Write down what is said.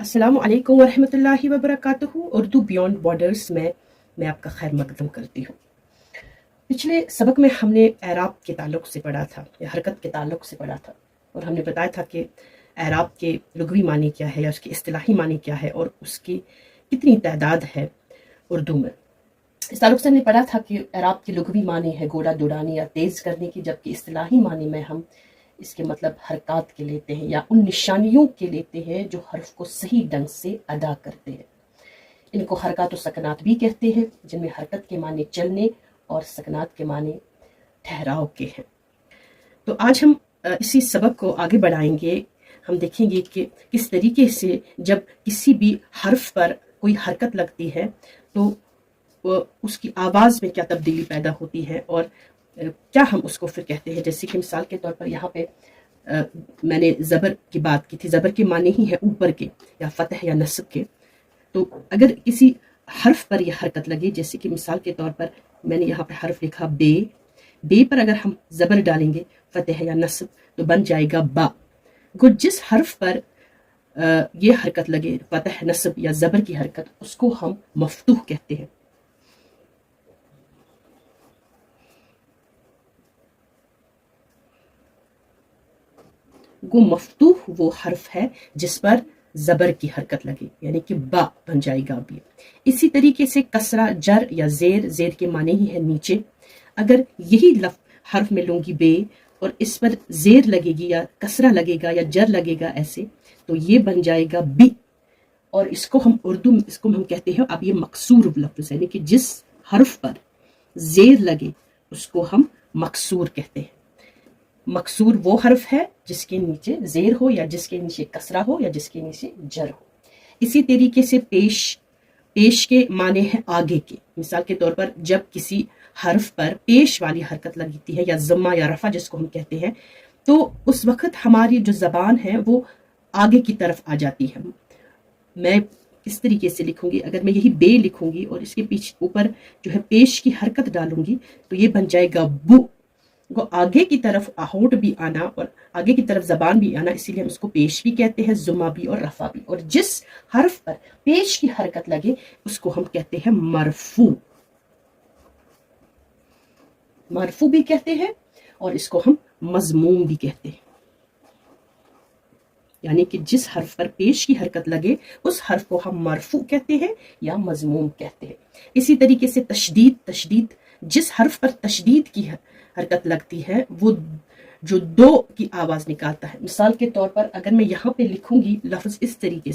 अस्सलामु अलैकुम वरहमतुल्लाहि वबरकातुहू। उर्दू बियॉन्ड बॉर्डर्स में मैं आपका खैर मकदम करती हूँ। पिछले सबक में हमने एराब के ताल्लुक से पढ़ा था या हरकत के ताल्लुक से पढ़ा था, और हमने बताया था कि एराब के लुग़वी मानी क्या है या उसकी इस्तिलाही मानी क्या है और उसकी कितनी तादाद है उर्दू में। इस ताल्लुक से हमने पढ़ा था कि एराब की लुग़वी मानी है गोड़ा दुड़ानी या तेज़ करने की, जबकि इस्तिलाही मानी में हम इसके मतलब हरकत के लेते हैं या उन निशानियों के लेते हैं जो हर्फ को सही ढंग से अदा करते हैं। इनको हरकत व सकनात भी कहते हैं, जिनमें हरकत के माने चलने और सकनात के माने ठहराव के हैं। तो आज हम इसी सबक को आगे बढ़ाएंगे। हम देखेंगे कि किस तरीके से जब किसी भी हर्फ पर कोई हरकत लगती है तो उसकी आवाज़ में क्या तब्दीली पैदा होती है और क्या हम उसको फिर कहते हैं। जैसे कि मिसाल के तौर पर यहाँ पे मैंने ज़बर की बात की थी। ज़बर के माने ही है ऊपर के या फतह या नस्ब के। तो अगर किसी हर्फ पर यह हरकत लगे, जैसे कि मिसाल के तौर पर मैंने यहाँ पे हर्फ लिखा बे, बे पर अगर हम ज़बर डालेंगे फतह या नस्ब तो बन जाएगा बा। गो जिस हर्फ पर ये हरकत लगे फतह नस्ब या ज़बर की हरकत, उसको हम मफ्तूह कहते हैं। गो मफ्तूह वो हर्फ है जिस पर ज़बर की हरकत लगे, यानी कि बा बन जाएगा बी। इसी तरीके से कसरा जर या ज़ेर, ज़ेर के माने ही है नीचे। अगर यही लफ्ज़ हर्फ में लूँगी बे और इस पर ज़ेर लगेगी या कसरा लगेगा या जर लगेगा ऐसे, तो ये बन जाएगा बी। और इसको हम उर्दू में इसको हम कहते हैं, अब ये मकसूर लफ्ज़ है, यानी कि जिस हर्फ पर ज़ेर लगे उसको हम मकसूर कहते हैं। मकसूर वो हर्फ है जिसके नीचे ज़ेर हो या जिसके नीचे कसरा हो या जिसके नीचे जर हो। इसी तरीके से पेश, पेश के माने हैं आगे के। मिसाल के तौर पर जब किसी हर्फ पर पेश वाली हरकत लगती है या ज़म्मा या रफ़ा जिसको हम कहते हैं, तो उस वक़्त हमारी जो ज़बान है वो आगे की तरफ आ जाती है। मैं इस तरीके से लिखूंगी, अगर मैं यही बे लिखूंगी और इसके पीछे ऊपर जो है पेश की हरकत डालूंगी तो ये बन जाएगा बु। वो आगे की तरफ होंठ भी आना और आगे की तरफ जबान भी आना, इसीलिए हम उसको पेश भी कहते हैं, जुमा भी और रफा भी। और जिस हर्फ पर पेश की हरकत लगे उसको हम कहते हैं मरफू। मरफू भी कहते हैं और इसको हम मजमूम भी कहते हैं, यानी कि जिस हर्फ पर पेश की हरकत लगे उस हर्फ को हम मरफू कहते हैं या मजमूम कहते हैं। इसी तरीके से तशदीद, तशदीद जिस हर्फ पर तशदीद की हरकत लगती है वो जो दो की आवाज़ निकालता है। मिसाल के तौर पर अगर मैं यहाँ पे लिखूंगी लफ्ज़ इस तरीके से,